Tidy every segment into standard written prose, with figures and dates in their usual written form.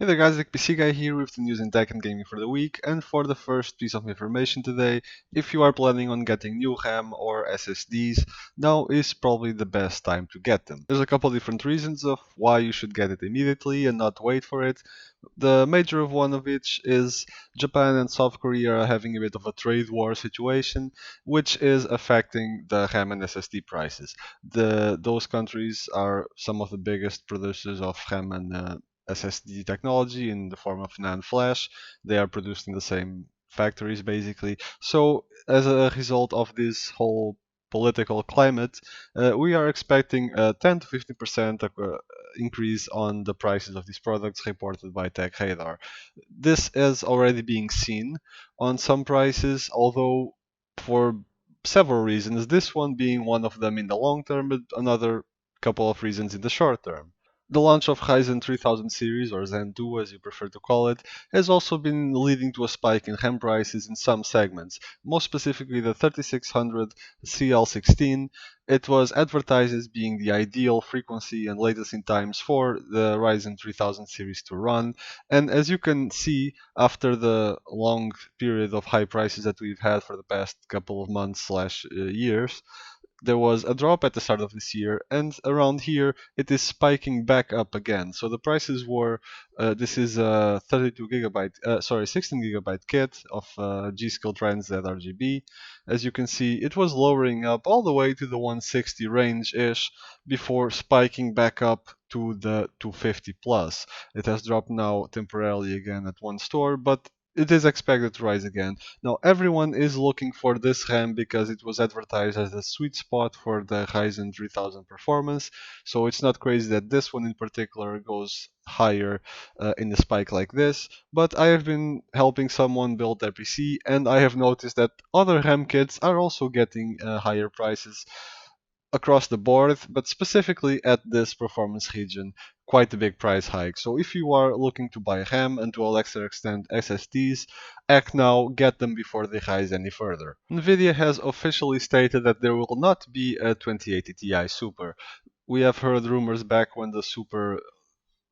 Hey there guys, the PC Guy here with the news in tech and gaming for the week, and for the first piece of information today, if you are planning on getting new RAM or SSDs, now is probably the best time to get them. There's a couple different reasons of why you should get it immediately and not wait for it. The major of one of which is Japan and South Korea are having a bit of a trade war situation, which is affecting the RAM and SSD prices. Those countries are some of the biggest producers of RAM and SSD technology in the form of NAND flash. They are produced in the same factories basically. So as a result of this whole political climate, we are expecting a 10 to 15% increase on the prices of these products reported by TechRadar. This is already being seen on some prices, although for several reasons, this one being one of them in the long term, but another couple of reasons in the short term. The launch of Ryzen 3000 series, or Zen 2 as you prefer to call it, has also been leading to a spike in RAM prices in some segments, most specifically the 3600 CL16. It was advertised as being the ideal frequency and latency times for the Ryzen 3000 series to run, and as you can see, after the long period of high prices that we've had for the past couple of months slash years, there was a drop at the start of this year, and around here it is spiking back up again. So the prices were, this is a 16 gigabyte kit of G-Skill Trends RGB. As you can see, it was lowering up all the way to the 160 range-ish before spiking back up to the 250 plus. It has dropped now temporarily again at one store, but it is expected to rise again. Now, everyone is looking for this RAM because it was advertised as a sweet spot for the Ryzen 3000 performance, so it's not crazy that this one in particular goes higher in a spike like this. But I have been helping someone build their PC, and I have noticed that other RAM kits are also getting higher prices across the board, but specifically at this performance region, quite a big price hike. So if you are looking to buy RAM and to a lesser extent SSDs, act now, get them before they rise any further. Nvidia has officially stated that there will not be a 2080 Ti Super. We have heard rumors back when the Super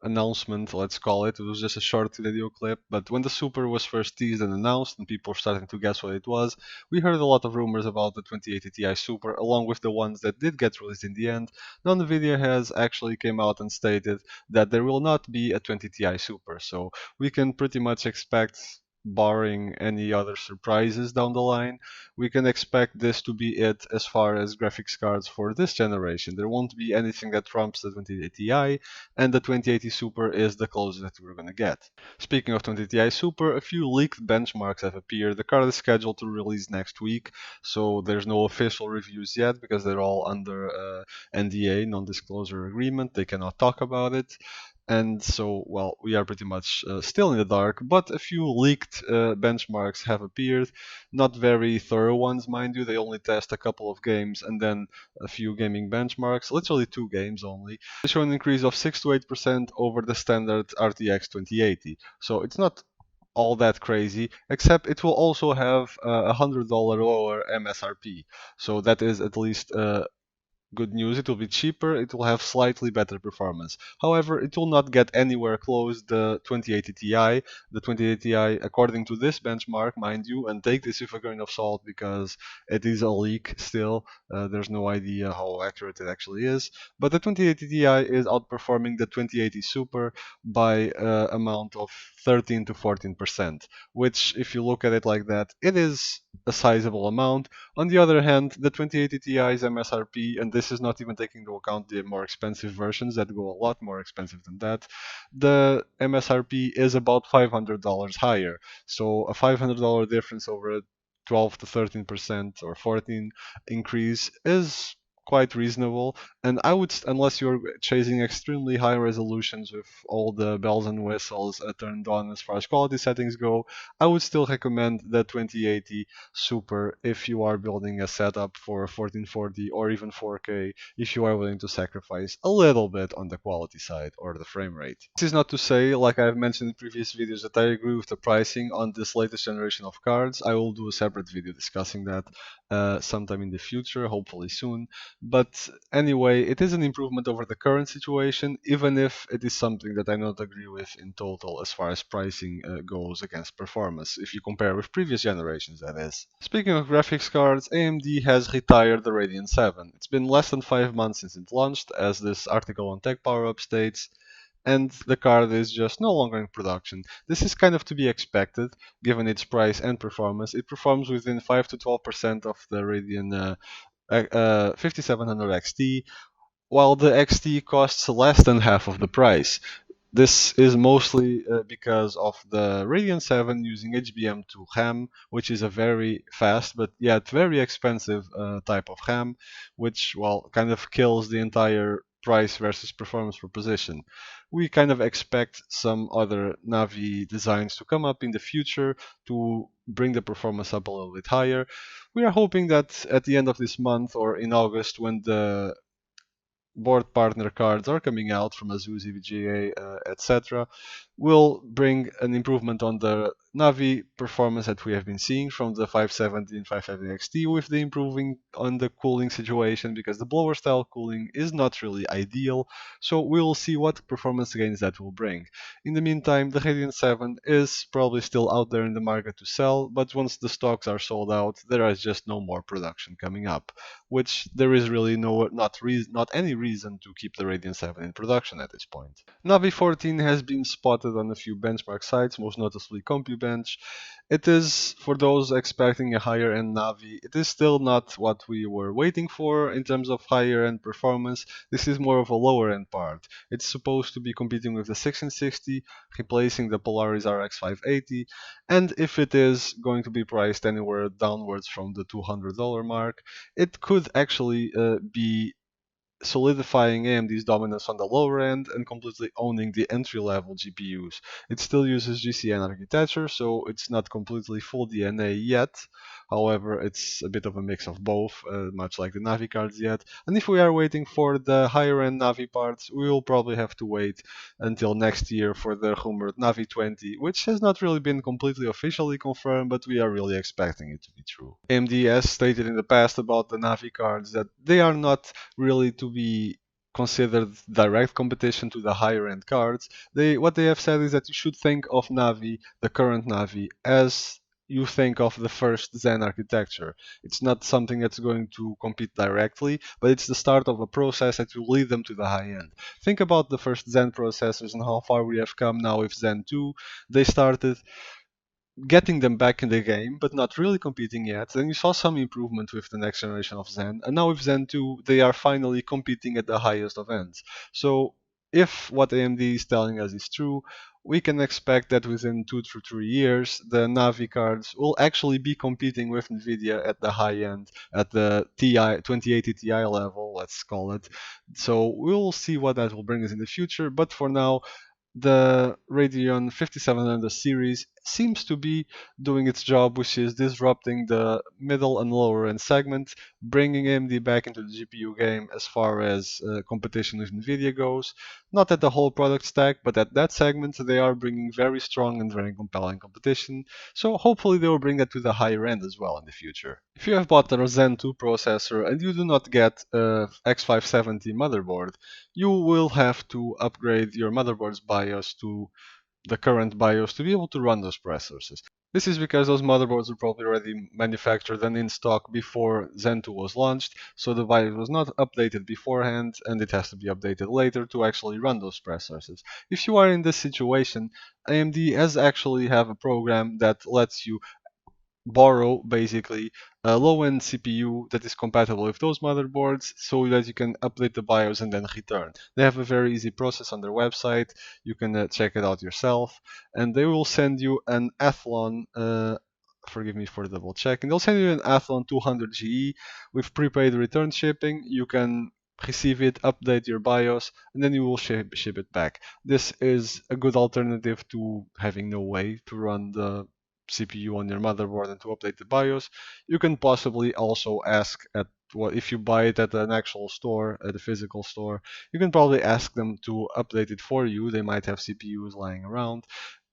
announcement, let's call it. It was just a short video clip, but when the Super was first teased and announced and people were starting to guess what it was, we heard a lot of rumors about the 2080 Ti Super, along with the ones that did get released in the end. Now Nvidia has actually came out and stated that there will not be a 20 Ti Super, so we can pretty much expect, barring any other surprises down the line, we can expect this to be it as far as graphics cards for this generation. There won't be anything that trumps the 2080 Ti, and the 2080 Super is the closest that we're going to get. Speaking of 2080 Ti Super, a few leaked benchmarks have appeared. The card is scheduled to release next week, so there's no official reviews yet because they're all under NDA, non-disclosure agreement. They cannot talk about it. And so, well, we are pretty much still in the dark, but a few leaked benchmarks have appeared. Not very thorough ones, mind you. They only test a couple of games and then a few gaming benchmarks, literally 2 games only. They show an increase of 6 to 8% over the standard RTX 2080. So it's not all that crazy, except it will also have a $100 lower MSRP. So that is at least good news. It will be cheaper, it will have slightly better performance. However, it will not get anywhere close the 2080 Ti. The 2080 Ti, according to this benchmark, mind you, and take this with a grain of salt because it is a leak still. There's no idea how accurate it actually is. But the 2080 Ti is outperforming the 2080 Super by amount of 13 to 14%, which, if you look at it like that, it is a sizable amount. On the other hand, the 2080 Ti's MSRP, and this is not even taking into account the more expensive versions that go a lot more expensive than that, the MSRP is about $500 higher. So a $500 difference over a 12 to 13% or 14 increase is quite reasonable. And I would, unless you're chasing extremely high resolutions with all the bells and whistles turned on as far as quality settings go, I would still recommend the 2080 Super if you are building a setup for 1440 or even 4K, if you are willing to sacrifice a little bit on the quality side or the frame rate. This is not to say, like I've mentioned in previous videos, that I agree with the pricing on this latest generation of cards. I will do a separate video discussing that sometime in the future, hopefully soon. But anyway, it is an improvement over the current situation, even if it is something that I don't agree with in total as far as pricing goes against performance, if you compare with previous generations, that is. Speaking of graphics cards, AMD has retired the Radeon 7. It's been less than 5 months since it launched, as this article on Tech Power Up states, and the card is just no longer in production. This is kind of to be expected, given its price and performance. It performs within 5 to 12% of the Radeon 5700 XT, while the XT costs less than half of the price. This is mostly because of the Radeon 7 using HBM2 RAM, which is a very fast but yet very expensive type of RAM, which, well, kind of kills the entire price versus performance proposition. We kind of expect some other Navi designs to come up in the future to bring the performance up a little bit higher. We are hoping that at the end of this month or in August, when the board partner cards are coming out from Asus, EVGA, etc., will bring an improvement on the Navi performance that we have been seeing from the 570 and 550 XT, with the improving on the cooling situation, because the blower style cooling is not really ideal. So we'll see what performance gains that will bring. In the meantime, the Radeon 7 is probably still out there in the market to sell, but once the stocks are sold out, there is just no more production coming up, which there is really not any reason to keep the Radeon 7 in production at this point. Navi 14 has been spotted on a few benchmark sites, most notably CompuBench. It is, for those expecting a higher end Navi, it is still not what we were waiting for in terms of higher end performance. This is more of a lower end part. It's supposed to be competing with the 1660, replacing the Polaris RX 580, and if it is going to be priced anywhere downwards from the $200 mark, it could actually be solidifying AMD's dominance on the lower end and completely owning the entry-level GPUs. It still uses GCN architecture, so it's not completely full DNA yet. However, it's a bit of a mix of both, much like the Navi cards yet. And if we are waiting for the higher-end Navi parts, we will probably have to wait until next year for the rumored Navi 20, which has not really been completely officially confirmed, but we are really expecting it to be true. AMD has stated in the past about the Navi cards that they are not really to be considered direct competition to the higher end cards. What they have said is that you should think of Navi, the current Navi, as you think of the first Zen architecture. It's not something that's going to compete directly, but it's the start of a process that will lead them to the high end. Think about the first Zen processors and how far we have come now with Zen 2. They started getting them back in the game, but not really competing yet. Then you saw some improvement with the next generation of Zen, and now with Zen 2, they are finally competing at the highest of ends. So if what AMD is telling us is true, we can expect that within 2 to 3 years, the Navi cards will actually be competing with Nvidia at the high end, at the TI 2080 Ti level, let's call it. So we'll see what that will bring us in the future, but for now, the Radeon 5700 series seems to be doing its job, which is disrupting the middle and lower end segment, bringing AMD back into the GPU game as far as competition with Nvidia goes. Not at the whole product stack, but at that segment, they are bringing very strong and very compelling competition. So hopefully they will bring that to the higher end as well in the future. If you have bought a Zen 2 processor and you do not get a X570 motherboard, you will have to upgrade your motherboard's BIOS to the current BIOS to be able to run those processors. This is because those motherboards were probably already manufactured and in stock before Zen 2 was launched, so the BIOS was not updated beforehand and it has to be updated later to actually run those processors. If you are in this situation, AMD has actually have a program that lets you borrow basically a low-end CPU that is compatible with those motherboards so that you can update the BIOS and then return. They have a very easy process on their website. You can check it out yourself, and they will send you an Athlon. Forgive me for double checking. They'll send you an Athlon 200 GE with prepaid return shipping. You can receive it, update your BIOS, and then you will ship it back. This is a good alternative to having no way to run the CPU on your motherboard and to update the BIOS. You can possibly also ask at what if you buy it at an actual store, at a physical store, you can probably ask them to update it for you. They might have CPUs lying around.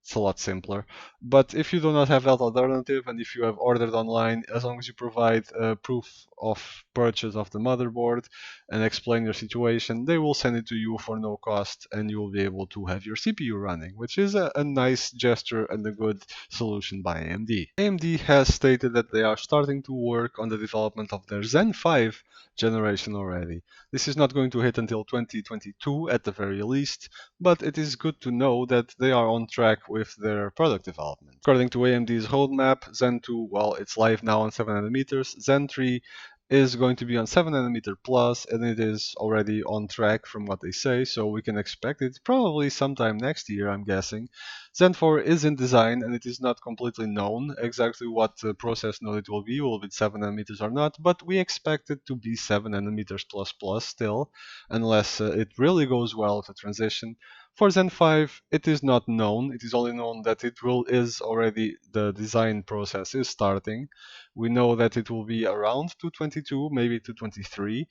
it's a lot simpler. But if you do not have that alternative, and if you have ordered online, as long as you provide proof of purchase of the motherboard and explain your situation, they will send it to you for no cost, and you will be able to have your CPU running, which is a nice gesture and a good solution by AMD. AMD has stated that they are starting to work on the development of their Zen 5 generation already. This is not going to hit until 2022 at the very least, but it is good to know that they are on track with their product development. According to AMD's roadmap, Zen 2, well, it's live now on 7 nanometers. Zen 3 is going to be on 7 nanometer plus, and it is already on track from what they say, so we can expect it probably sometime next year, I'm guessing. Zen 4 is in design, and it is not completely known exactly what process node it will be, will it be 7 nanometers or not, but we expect it to be 7 nanometers plus plus still, unless it really goes well with the transition. For Zen 5, it is not known. It is only known that is already, the design process is starting. We know that it will be around 222, maybe 223,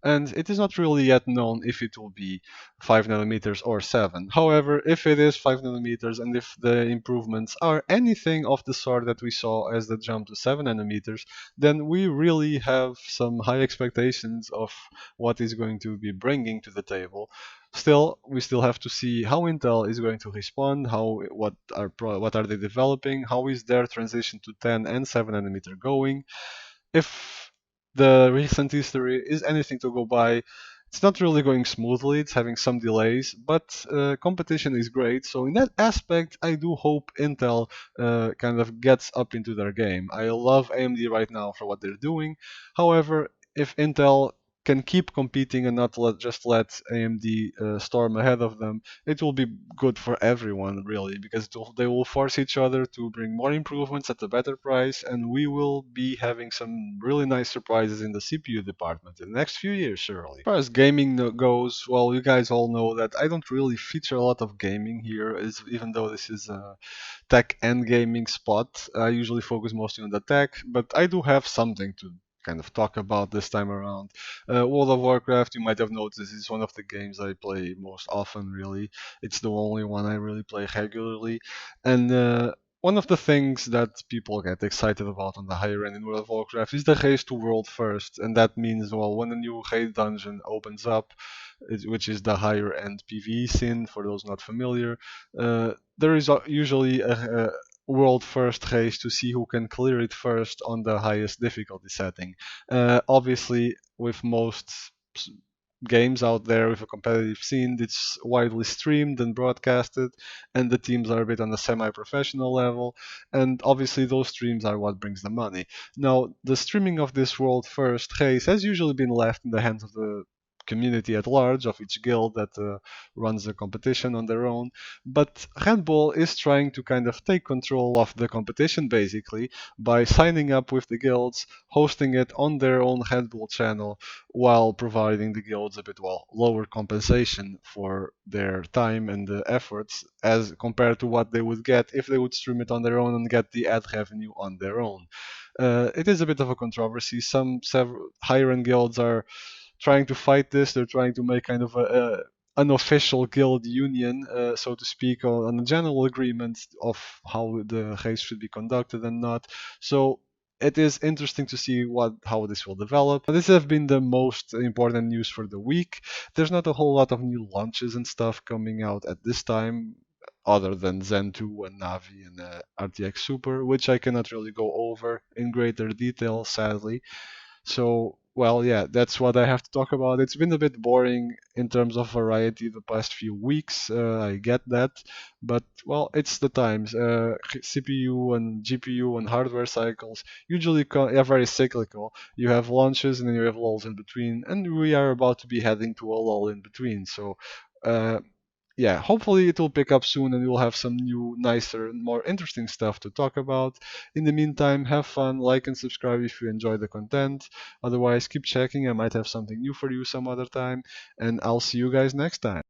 and it is not really yet known if it will be 5 nanometers or 7. However, if it is 5 nanometers and if the improvements are anything of the sort that we saw as the jump to 7 nanometers, then we really have some high expectations of what is going to be bringing to the table. Still, we still have to see how Intel is going to respond, what are they developing, how is their transition to 10 and 7 nanometer going. If the recent history is anything to go by, it's not really going smoothly, it's having some delays, but competition is great, so in that aspect I do hope Intel kind of gets up into their game. I love AMD right now for what they're doing. However, if Intel can keep competing and not just let AMD storm ahead of them, it will be good for everyone really, because they will force each other to bring more improvements at a better price, and we will be having some really nice surprises in the CPU department in the next few years, surely. As far as gaming goes, well, you guys all know that I don't really feature a lot of gaming here, even though this is a tech and gaming spot. I usually focus mostly on the tech, but I do have something to kind of talk about this time around. World of Warcraft, you might have noticed, is one of the games I play most often, really. It's the only one I really play regularly. And one of the things that people get excited about on the higher end in World of Warcraft is the race to world first. And that means, well, when a new raid dungeon opens up, which is the higher end PvE scene, for those not familiar, there is usually a world first race to see who can clear it first on the highest difficulty setting. Obviously, with most games out there with a competitive scene, it's widely streamed and broadcasted, and the teams are a bit on the semi-professional level, and obviously those streams are what brings the money. Now, the streaming of this world first race has usually been left in the hands of the community at large, of each guild that runs the competition on their own. But Red Bull is trying to kind of take control of the competition basically by signing up with the guilds, hosting it on their own Red Bull channel, while providing the guilds a bit lower compensation for their time and the efforts as compared to what they would get if they would stream it on their own and get the ad revenue on their own. It is a bit of a controversy. Several higher end guilds are trying to fight this. They're trying to make kind of a unofficial guild union, so to speak, on a general agreement of how the race should be conducted and not. So it is interesting to see how this will develop. This has been the most important news for the week. There's not a whole lot of new launches and stuff coming out at this time, other than Zen 2 and Navi and RTX Super, which I cannot really go over in greater detail, sadly. So, well, yeah, that's what I have to talk about. It's been a bit boring in terms of variety the past few weeks. I get that, but well, it's the times. CPU and GPU and hardware cycles usually are very cyclical. You have launches and then you have lulls in between, and we are about to be heading to a lull in between. So, uh, yeah, hopefully it will pick up soon and we'll have some new, nicer, more interesting stuff to talk about. In the meantime, have fun, like and subscribe if you enjoy the content. Otherwise, keep checking, I might have something new for you some other time, and I'll see you guys next time.